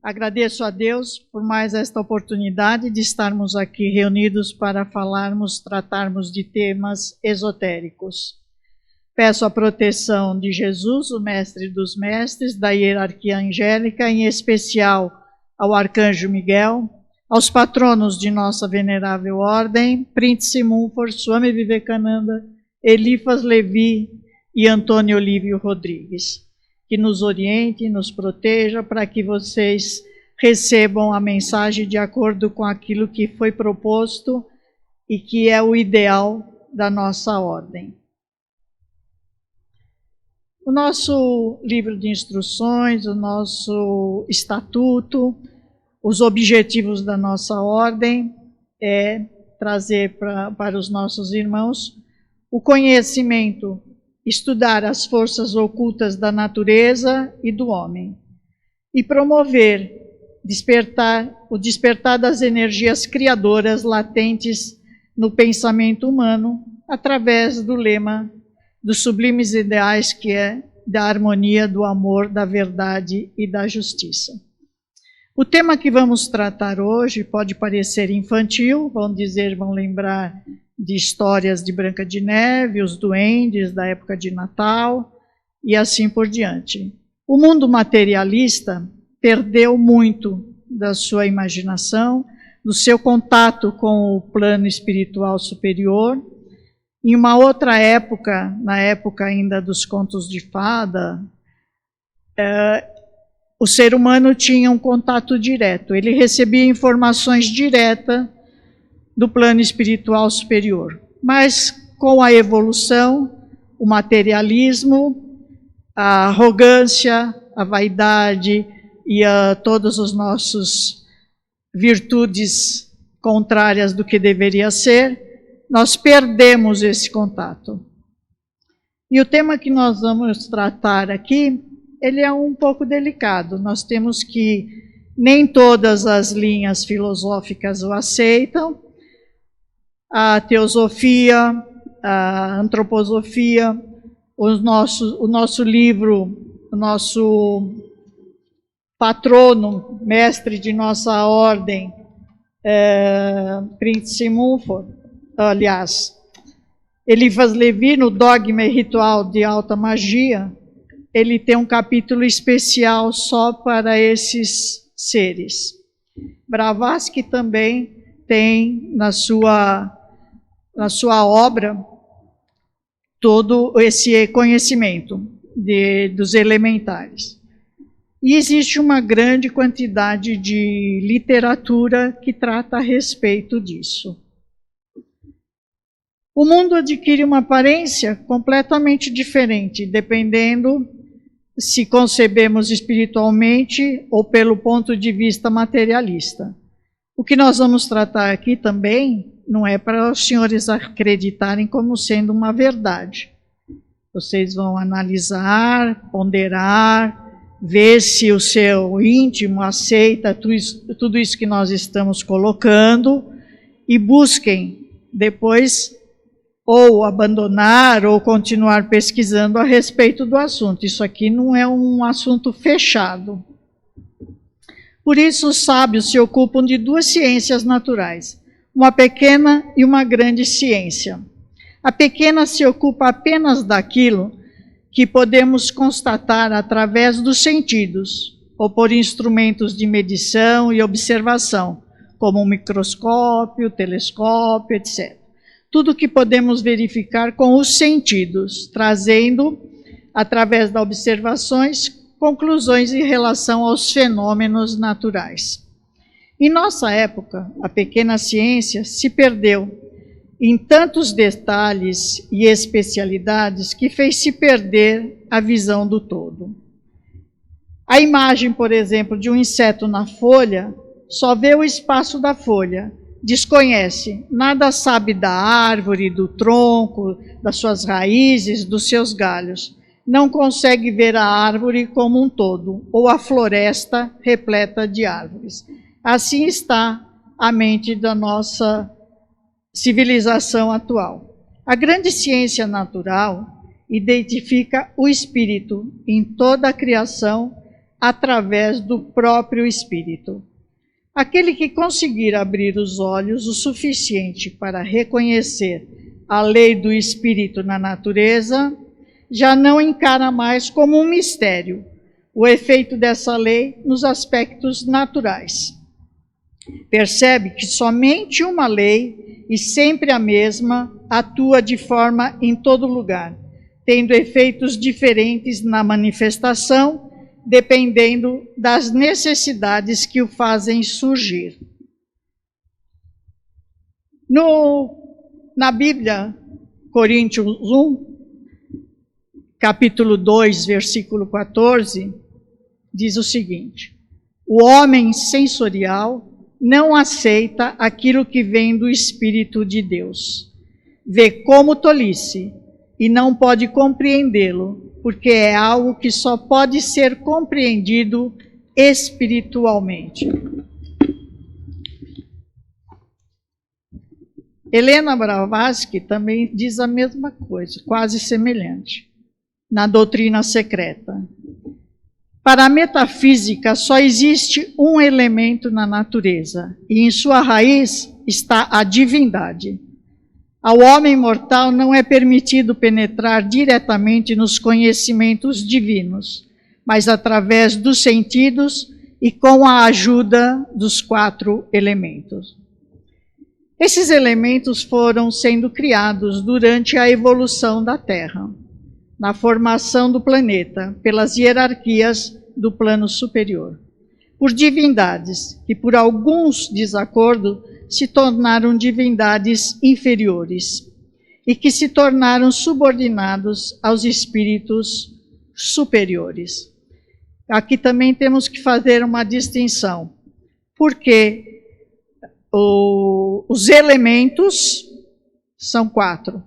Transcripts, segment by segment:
Agradeço a Deus por mais esta oportunidade de estarmos aqui reunidos para tratarmos de temas esotéricos. Peço a proteção de Jesus, o Mestre dos Mestres, da hierarquia angélica, em especial ao Arcanjo Miguel, aos patronos de nossa venerável ordem, Príncipe Mumford, Swami Vivekananda, Eliphas Levi e Antônio Olívio Rodrigues, que nos oriente e nos proteja para que vocês recebam a mensagem de acordo com aquilo que foi proposto e que é o ideal da nossa ordem. O nosso livro de instruções, o nosso estatuto, os objetivos da nossa ordem é trazer para os nossos irmãos o conhecimento, estudar as forças ocultas da natureza e do homem e promover o despertar das energias criadoras latentes no pensamento humano através do lema dos sublimes ideais que é da harmonia, do amor, da verdade e da justiça. O tema que vamos tratar hoje pode parecer infantil, vão lembrar de histórias de Branca de Neve, os duendes da época de Natal e assim por diante. O mundo materialista perdeu muito da sua imaginação, do seu contato com o plano espiritual superior. Em uma outra época, na época ainda dos contos de fada, o ser humano tinha um contato direto, ele recebia informações diretas do plano espiritual superior. Mas com a evolução, o materialismo, a arrogância, a vaidade e todas as nossas virtudes contrárias do que deveria ser, nós perdemos esse contato. E o tema que nós vamos tratar aqui, ele é um pouco delicado. Nós temos que nem todas as linhas filosóficas o aceitam. A teosofia, a antroposofia, o nosso livro, o nosso patrono, mestre de nossa ordem, Príncipe Mumford, aliás, Eliphas Levi, no Dogma e Ritual de Alta Magia, ele tem um capítulo especial só para esses seres. Blavatsky também tem na sua obra todo esse conhecimento dos elementares. E existe uma grande quantidade de literatura que trata a respeito disso. O mundo adquire uma aparência completamente diferente, dependendo se concebemos espiritualmente ou pelo ponto de vista materialista. O que nós vamos tratar aqui também não é para os senhores acreditarem como sendo uma verdade. Vocês vão analisar, ponderar, ver se o seu íntimo aceita tudo isso que nós estamos colocando e busquem depois ou abandonar ou continuar pesquisando a respeito do assunto. Isso aqui não é um assunto fechado. Por isso, os sábios se ocupam de duas ciências naturais, uma pequena e uma grande ciência. A pequena se ocupa apenas daquilo que podemos constatar através dos sentidos, ou por instrumentos de medição e observação, como um microscópio, telescópio, etc. Tudo que podemos verificar com os sentidos, trazendo, através das observações, conclusões em relação aos fenômenos naturais. Em nossa época, a pequena ciência se perdeu em tantos detalhes e especialidades que fez-se perder a visão do todo. A imagem, por exemplo, de um inseto na folha, só vê o espaço da folha, desconhece, nada sabe da árvore, do tronco, das suas raízes, dos seus galhos. Não consegue ver a árvore como um todo, ou a floresta repleta de árvores. Assim está a mente da nossa civilização atual. A grande ciência natural identifica o espírito em toda a criação através do próprio Espírito. Aquele que conseguir abrir os olhos o suficiente para reconhecer a lei do Espírito na natureza, já não encara mais como um mistério o efeito dessa lei nos aspectos naturais. Percebe que somente uma lei, e sempre a mesma, atua de forma em todo lugar, tendo efeitos diferentes na manifestação, dependendo das necessidades que o fazem surgir. Na Bíblia, Coríntios 1, capítulo 2, versículo 14, diz o seguinte: o homem sensorial não aceita aquilo que vem do Espírito de Deus. Vê como tolice e não pode compreendê-lo, porque é algo que só pode ser compreendido espiritualmente. Helena Blavatsky também diz a mesma coisa, quase semelhante, na Doutrina Secreta. Para a metafísica, só existe um elemento na natureza, e em sua raiz está a divindade. Ao homem mortal não é permitido penetrar diretamente nos conhecimentos divinos, mas através dos sentidos e com a ajuda dos 4 elementos. Esses elementos foram sendo criados durante a evolução da Terra, na formação do planeta, pelas hierarquias do plano superior, por divindades que, por alguns desacordos, se tornaram divindades inferiores e que se tornaram subordinados aos espíritos superiores. Aqui também temos que fazer uma distinção, porque os elementos são 4.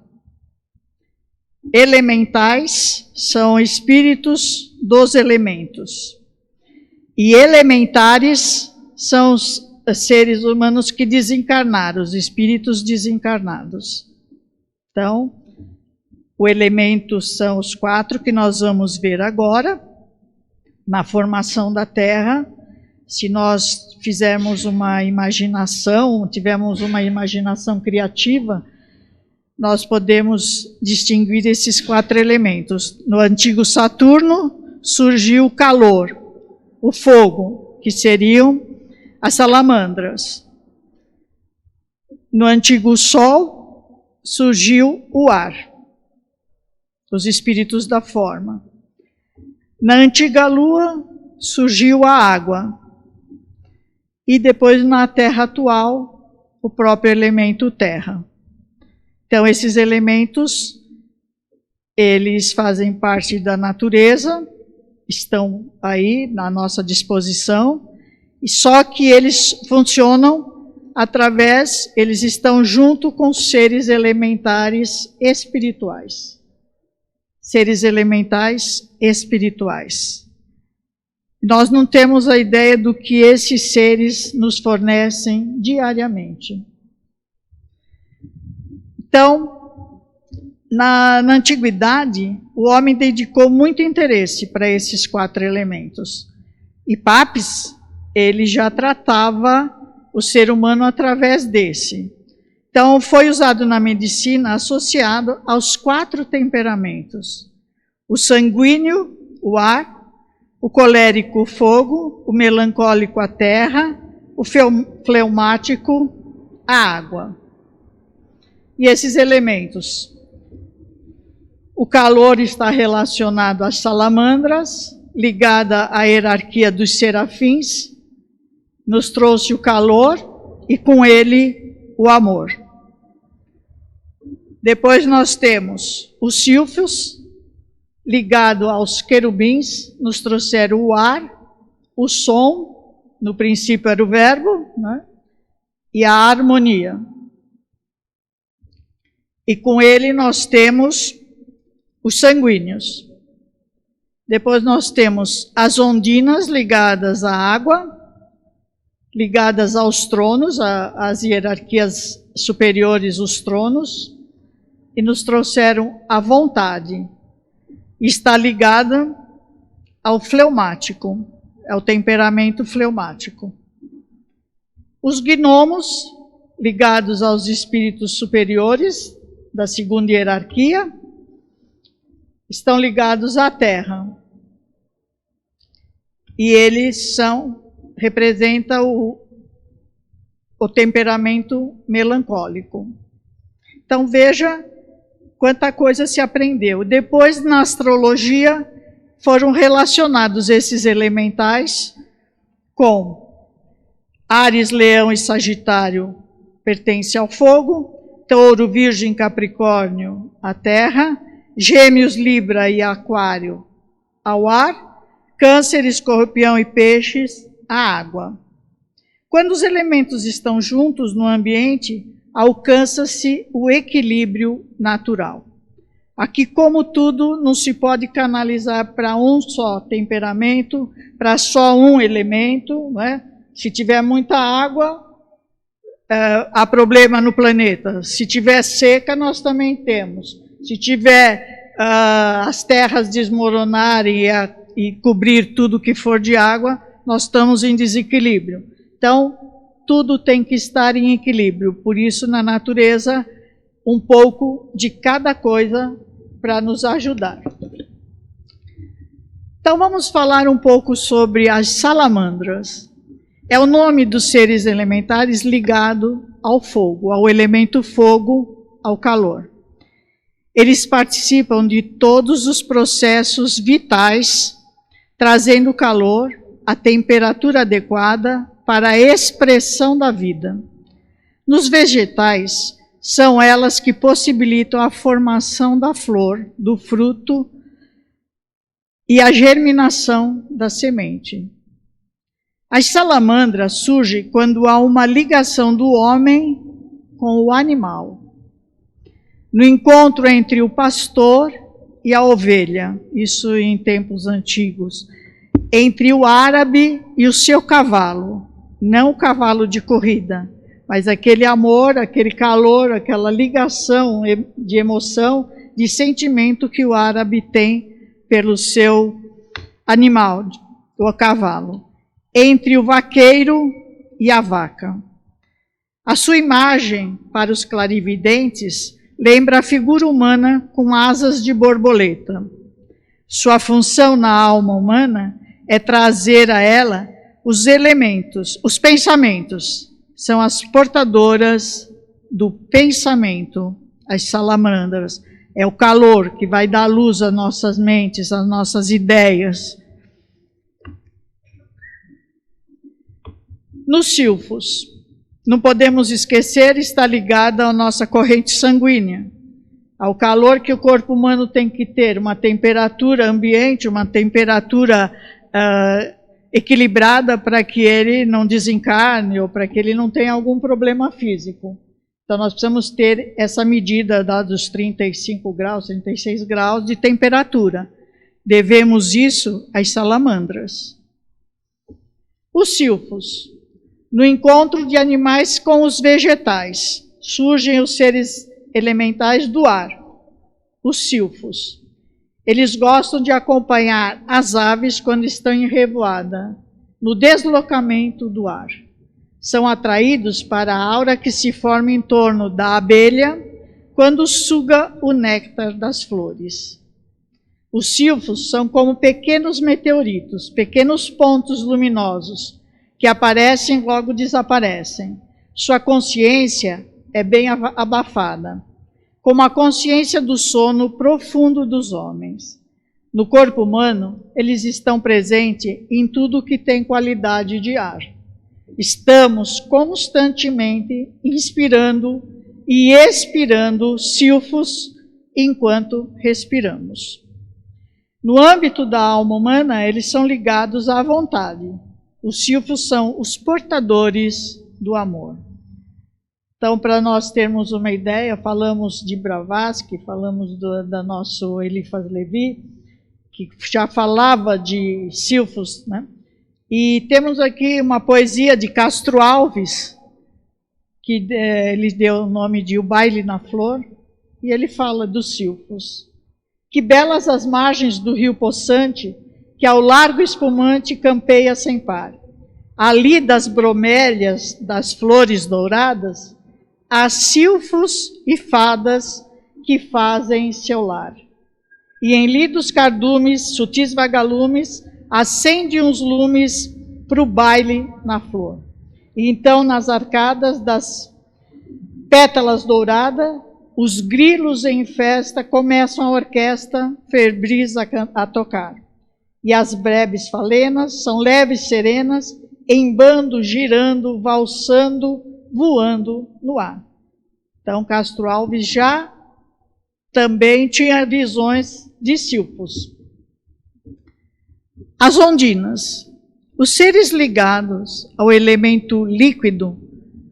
Elementais são espíritos dos elementos. E elementares são os seres humanos que desencarnaram, os espíritos desencarnados. Então, o elemento são os 4 que nós vamos ver agora, na formação da Terra. Se nós fizermos uma imaginação, tivermos uma imaginação criativa, nós podemos distinguir esses 4 elementos. No antigo Saturno surgiu o calor, o fogo, que seriam as salamandras. No antigo Sol surgiu o ar, os espíritos da forma. Na antiga Lua surgiu a água. E depois na Terra atual, o próprio elemento terra. Então, esses elementos, eles fazem parte da natureza, estão aí na nossa disposição, e só que eles funcionam eles estão junto com os seres elementares espirituais. Seres elementais espirituais. Nós não temos a ideia do que esses seres nos fornecem diariamente. Então, na antiguidade, o homem dedicou muito interesse para esses 4 elementos. E Papes, ele já tratava o ser humano através desse. Então, foi usado na medicina associado aos 4 temperamentos. O sanguíneo, o ar, o colérico, o fogo, o melancólico, a terra, o fleumático, a água. E esses elementos, o calor está relacionado às salamandras, ligada à hierarquia dos serafins, nos trouxe o calor e com ele o amor. Depois nós temos os sílfios, ligado aos querubins, nos trouxeram o ar, o som, no princípio era o verbo, né? E a harmonia. E com ele nós temos os sanguíneos. Depois nós temos as ondinas ligadas à água, ligadas aos tronos, às hierarquias superiores, os tronos, e nos trouxeram a vontade. Está ligada ao fleumático, é o temperamento fleumático. Os gnomos, ligados aos espíritos superiores da segunda hierarquia, estão ligados à terra. E eles representam o temperamento melancólico. Então veja quanta coisa se aprendeu. Depois, na astrologia, foram relacionados esses elementais com Áries, Leão e Sagitário pertence ao fogo, Touro, Virgem, Capricórnio, a terra, Gêmeos, Libra e Aquário, ao ar, Câncer, Escorpião e Peixes, a água. Quando os elementos estão juntos no ambiente, alcança-se o equilíbrio natural. Aqui, como tudo, não se pode canalizar para um só temperamento, para só um elemento, não é? Se tiver muita água, há problema no planeta. Se tiver seca, nós também temos. Se tiver as terras desmoronarem e cobrir tudo que for de água, nós estamos em desequilíbrio. Então, tudo tem que estar em equilíbrio. Por isso, na natureza, um pouco de cada coisa para nos ajudar. Então, vamos falar um pouco sobre as salamandras. É o nome dos seres elementares ligado ao fogo, ao elemento fogo, ao calor. Eles participam de todos os processos vitais, trazendo calor, a temperatura adequada para a expressão da vida. Nos vegetais, são elas que possibilitam a formação da flor, do fruto e a germinação da semente. As salamandras surgem quando há uma ligação do homem com o animal. No encontro entre o pastor e a ovelha, isso em tempos antigos, entre o árabe e o seu cavalo, não o cavalo de corrida, mas aquele amor, aquele calor, aquela ligação de emoção, de sentimento que o árabe tem pelo seu animal, o cavalo, entre o vaqueiro e a vaca. A sua imagem, para os clarividentes, lembra a figura humana com asas de borboleta. Sua função na alma humana é trazer a ela os elementos, os pensamentos. São as portadoras do pensamento, as salamandras. É o calor que vai dar luz às nossas mentes, às nossas ideias. Nos silfos, não podemos esquecer, está ligada à nossa corrente sanguínea, ao calor que o corpo humano tem que ter, uma temperatura ambiente, uma temperatura equilibrada para que ele não desencarne ou para que ele não tenha algum problema físico. Então nós precisamos ter essa medida dos 35 graus, 36 graus de temperatura. Devemos isso às salamandras. Os silfos. No encontro de animais com os vegetais, surgem os seres elementais do ar, os silfos. Eles gostam de acompanhar as aves quando estão em revoada, no deslocamento do ar. São atraídos para a aura que se forma em torno da abelha quando suga o néctar das flores. Os silfos são como pequenos meteoritos, pequenos pontos luminosos, que aparecem e logo desaparecem. Sua consciência é bem abafada, como a consciência do sono profundo dos homens. No corpo humano, eles estão presentes em tudo que tem qualidade de ar. Estamos constantemente inspirando e expirando silfos enquanto respiramos. No âmbito da alma humana, eles são ligados à vontade. Os silfos são os portadores do amor. Então, para nós termos uma ideia, falamos de Blavatsky, falamos da nosso Eliphas Levi, que já falava de silfos, né? E temos aqui uma poesia de Castro Alves, que ele deu o nome de O Baile na Flor, e ele fala dos silfos. Que belas as margens do rio possante, que ao largo espumante campeia sem par. Ali das bromélias, das flores douradas, há silfos e fadas que fazem seu lar. E em lidos cardumes, sutis vagalumes, acende uns lumes pro baile na flor. E então nas arcadas das pétalas douradas, os grilos em festa começam a orquestra febril a tocar. E as breves falenas são leves serenas, em bando, girando, valsando, voando no ar. Então Castro Alves já também tinha visões de silfos. As ondinas. Os seres ligados ao elemento líquido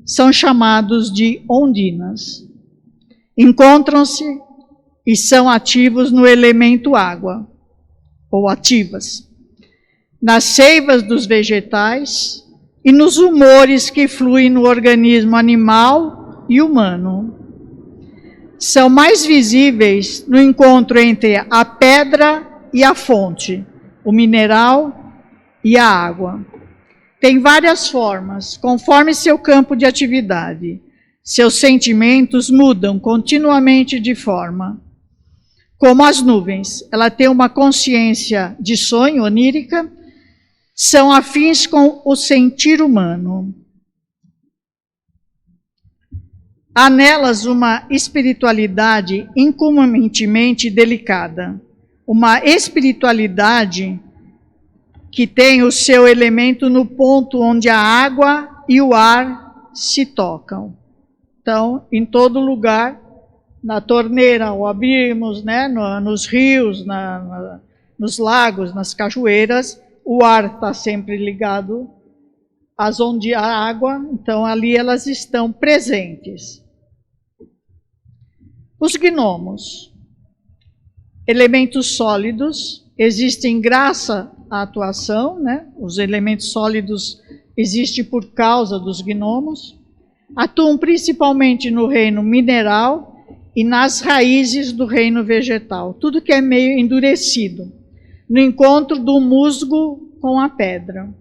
são chamados de ondinas. Encontram-se e são ativos no elemento água, ou ativas, nas seivas dos vegetais e nos humores que fluem no organismo animal e humano. São mais visíveis no encontro entre a pedra e a fonte, o mineral e a água. Tem várias formas, conforme seu campo de atividade. Seus sentimentos mudam continuamente de forma. Como as nuvens, ela tem uma consciência de sonho onírica, são afins com o sentir humano. Há nelas uma espiritualidade incomumente delicada, uma espiritualidade que tem o seu elemento no ponto onde a água e o ar se tocam. Então, em todo lugar, na torneira, ao abrirmos, né, nos rios, nos lagos, nas cachoeiras, o ar está sempre ligado à água, então ali elas estão presentes. Os gnomos, elementos sólidos, existem graças à atuação, né? Os elementos sólidos existem por causa dos gnomos, atuam principalmente no reino mineral e nas raízes do reino vegetal, tudo que é meio endurecido, no encontro do musgo com a pedra.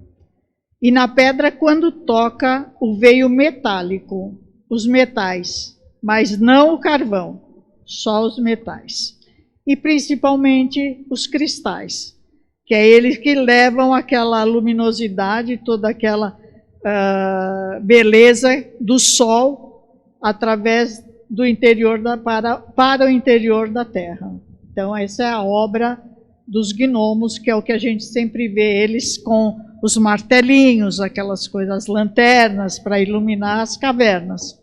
E na pedra, quando toca o veio metálico, os metais, mas não o carvão, só os metais. E principalmente os cristais, que é eles que levam aquela luminosidade, toda aquela beleza do sol através do interior para o interior da Terra. Então essa é a obra dos gnomos, que é o que a gente sempre vê eles com os martelinhos, aquelas coisas, lanternas para iluminar as cavernas.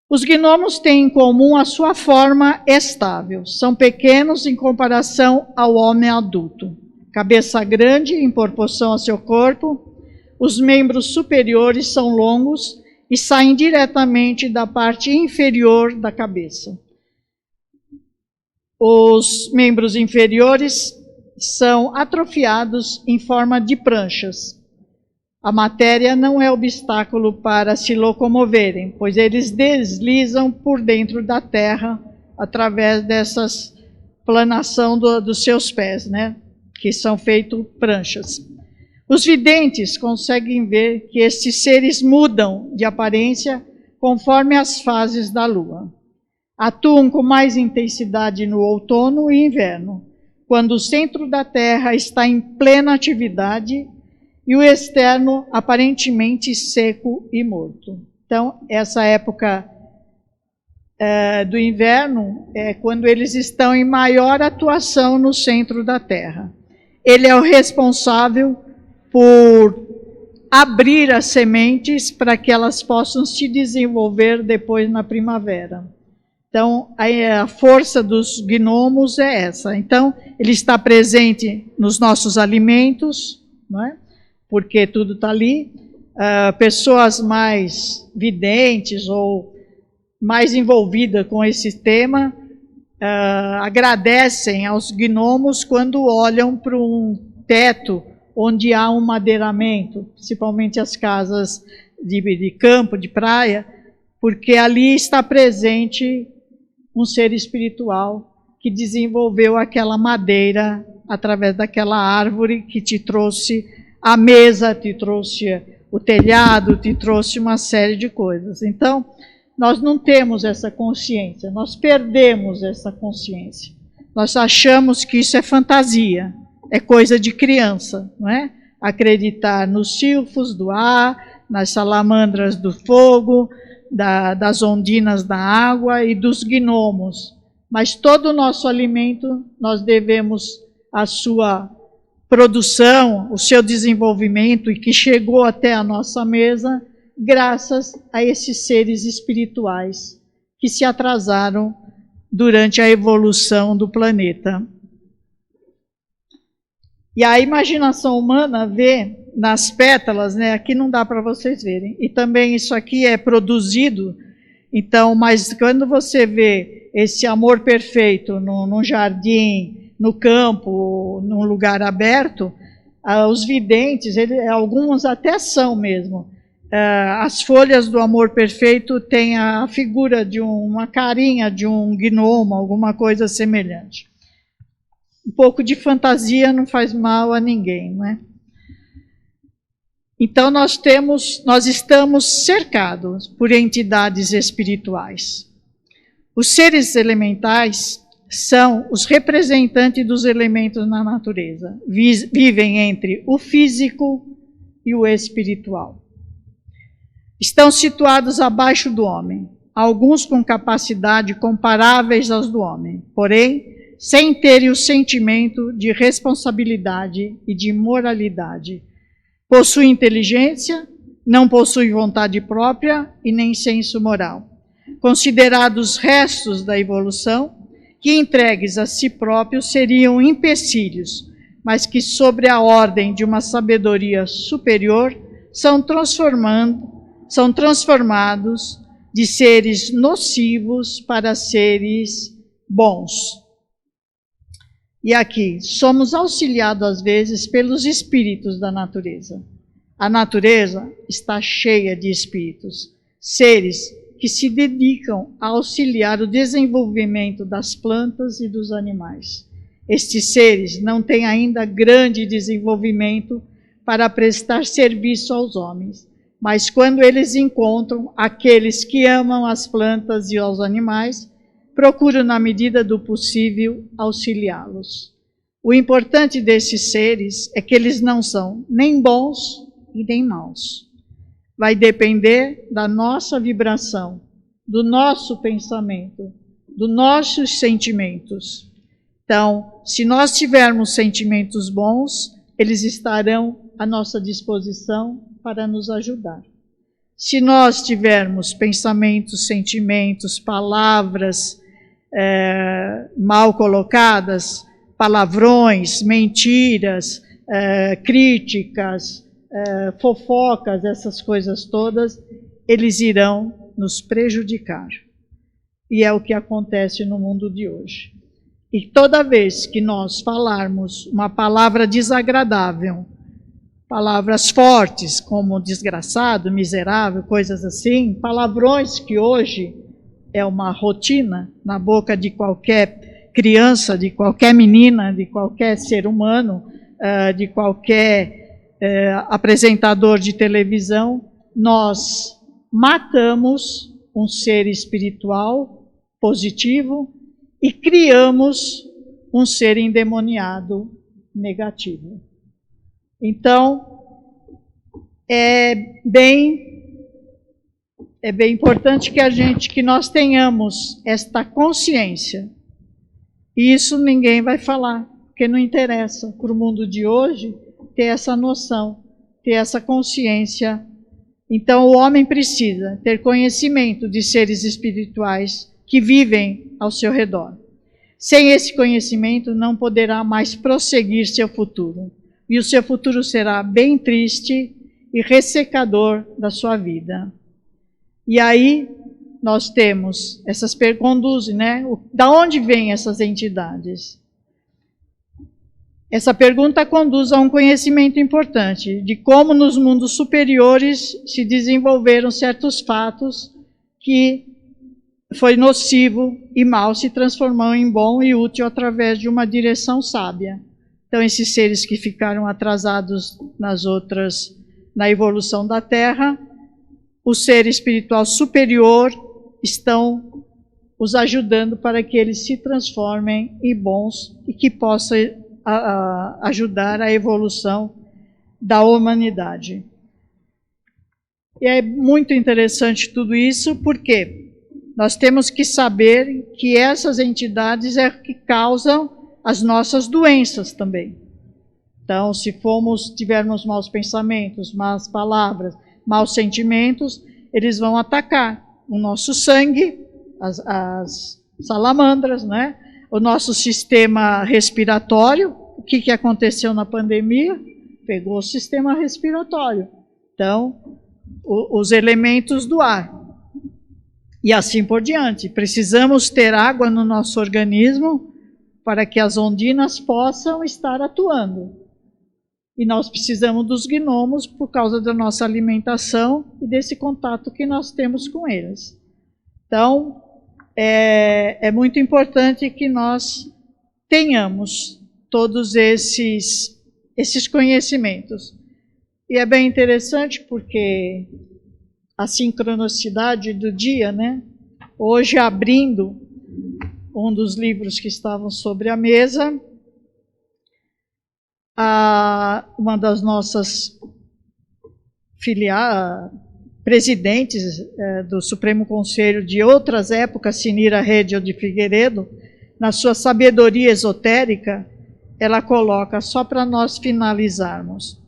Os gnomos têm em comum a sua forma estável. São pequenos em comparação ao homem adulto. Cabeça grande em proporção ao seu corpo. Os membros superiores são longos e saem diretamente da parte inferior da cabeça. Os membros inferiores são atrofiados em forma de pranchas. A matéria não é obstáculo para se locomoverem, pois eles deslizam por dentro da terra através dessas planação dos seus pés, né? Que são feitos pranchas. Os videntes conseguem ver que estes seres mudam de aparência conforme as fases da lua. Atuam com mais intensidade no outono e inverno, quando o centro da Terra está em plena atividade e o externo aparentemente seco e morto. Então, essa época do inverno é quando eles estão em maior atuação no centro da Terra. Ele é o responsável por abrir as sementes para que elas possam se desenvolver depois na primavera. Então, a força dos gnomos é essa. Então, ele está presente nos nossos alimentos, não é? Porque tudo está ali. Pessoas mais videntes ou mais envolvidas com esse tema agradecem aos gnomos quando olham para um teto onde há um madeiramento, principalmente as casas de campo, de praia, porque ali está presente um ser espiritual que desenvolveu aquela madeira através daquela árvore que te trouxe a mesa, te trouxe o telhado, te trouxe uma série de coisas. Então, nós não temos essa consciência, nós perdemos essa consciência. Nós achamos que isso é fantasia, é coisa de criança, não é? Acreditar nos silfos do ar, nas salamandras do fogo, das ondinas da água e dos gnomos. Mas todo o nosso alimento, nós devemos a sua produção, o seu desenvolvimento e que chegou até a nossa mesa, graças a esses seres espirituais que se atrasaram durante a evolução do planeta. E a imaginação humana vê nas pétalas, né? Aqui não dá para vocês verem. E também isso aqui é produzido, então, mas quando você vê esse amor perfeito num jardim, no campo, num lugar aberto, os videntes, alguns até são mesmo. As folhas do amor perfeito têm a figura de uma carinha de um gnomo, alguma coisa semelhante. Um pouco de fantasia não faz mal a ninguém, não é? Então nós estamos cercados por entidades espirituais. Os seres elementais são os representantes dos elementos na natureza. Vivem entre o físico e o espiritual. Estão situados abaixo do homem, alguns com capacidade comparáveis às do homem, porém, sem terem o sentimento de responsabilidade e de moralidade. Possuem inteligência, não possuem vontade própria e nem senso moral. Considerados restos da evolução, que entregues a si próprios seriam empecilhos, mas que sobre a ordem de uma sabedoria superior são transformados de seres nocivos para seres bons. E aqui, somos auxiliados às vezes pelos espíritos da natureza. A natureza está cheia de espíritos, seres que se dedicam a auxiliar o desenvolvimento das plantas e dos animais. Estes seres não têm ainda grande desenvolvimento para prestar serviço aos homens, mas quando eles encontram aqueles que amam as plantas e aos animais, procuram, na medida do possível, auxiliá-los. O importante desses seres é que eles não são nem bons e nem maus. Vai depender da nossa vibração, do nosso pensamento, dos nossos sentimentos. Então, se nós tivermos sentimentos bons, eles estarão à nossa disposição para nos ajudar. Se nós tivermos pensamentos, sentimentos, palavras mal colocadas, palavrões, mentiras, críticas, fofocas, essas coisas todas, eles irão nos prejudicar. E é o que acontece no mundo de hoje. E toda vez que nós falarmos uma palavra desagradável, palavras fortes como desgraçado, miserável, coisas assim, palavrões que hoje é uma rotina na boca de qualquer criança, de qualquer menina, de qualquer ser humano, de qualquer apresentador de televisão, nós matamos um ser espiritual positivo e criamos um ser endemoniado negativo. Então, é bem importante que nós tenhamos esta consciência. E isso ninguém vai falar, porque não interessa para o mundo de hoje ter essa noção, ter essa consciência. Então, o homem precisa ter conhecimento de seres espirituais que vivem ao seu redor. Sem esse conhecimento, não poderá mais prosseguir seu futuro. E o seu futuro será bem triste e ressecador da sua vida. E aí, nós temos essas conduzem, né? Da onde vêm essas entidades? Essa pergunta conduz a um conhecimento importante de como nos mundos superiores se desenvolveram certos fatos que foi nocivo e mal se transformou em bom e útil através de uma direção sábia. Então, esses seres que ficaram atrasados na evolução da Terra, o ser espiritual superior estão os ajudando para que eles se transformem em bons e que possa ajudar a evolução da humanidade. E é muito interessante tudo isso, porque nós temos que saber que essas entidades é que causam as nossas doenças também. Então, se tivermos maus pensamentos, más palavras, maus sentimentos, eles vão atacar o nosso sangue, as salamandras, né? O nosso sistema respiratório. O que aconteceu na pandemia? Pegou o sistema respiratório. Então, os elementos do ar. E assim por diante. Precisamos ter água no nosso organismo para que as ondinas possam estar atuando. E nós precisamos dos gnomos por causa da nossa alimentação e desse contato que nós temos com eles. Então, é muito importante que nós tenhamos todos esses conhecimentos. E é bem interessante porque a sincronicidade do dia, né? Hoje, abrindo um dos livros que estavam sobre a mesa, uma das nossas presidentes do Supremo Conselho de outras épocas, Sinira Redel de Figueiredo, na sua sabedoria esotérica, ela coloca, só para nós finalizarmos: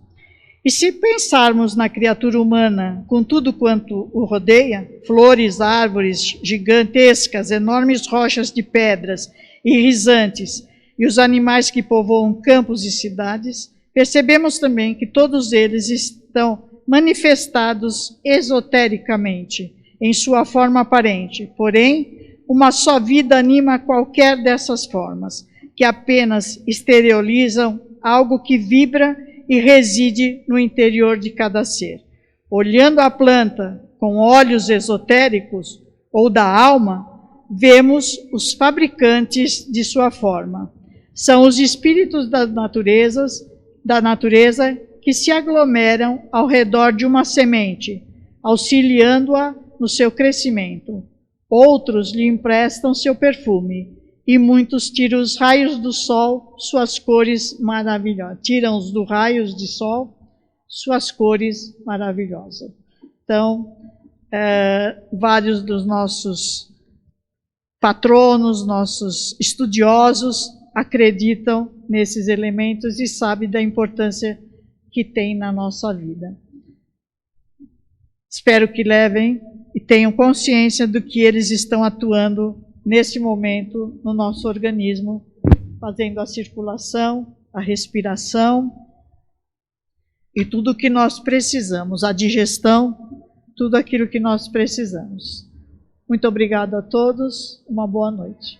e se pensarmos na criatura humana com tudo quanto o rodeia, flores, árvores gigantescas, enormes rochas de pedras irrisantes e os animais que povoam campos e cidades, percebemos também que todos eles estão manifestados esotericamente, em sua forma aparente. Porém, uma só vida anima qualquer dessas formas, que apenas exteriorizam algo que vibra e reside no interior de cada ser. Olhando a planta com olhos esotéricos ou da alma, vemos os fabricantes de sua forma. São os espíritos da natureza que se aglomeram ao redor de uma semente, auxiliando-a no seu crescimento. Outros lhe emprestam seu perfume, e muitos tiram os raios do sol, suas cores maravilhosas. Tiram os do raios de sol, suas cores maravilhosas. Então, vários dos nossos patronos, nossos estudiosos, acreditam nesses elementos e sabem da importância que tem na nossa vida. Espero que levem e tenham consciência do que eles estão atuando nesse momento no nosso organismo, fazendo a circulação, a respiração e tudo o que nós precisamos, a digestão, tudo aquilo que nós precisamos. Muito obrigado a todos, uma boa noite.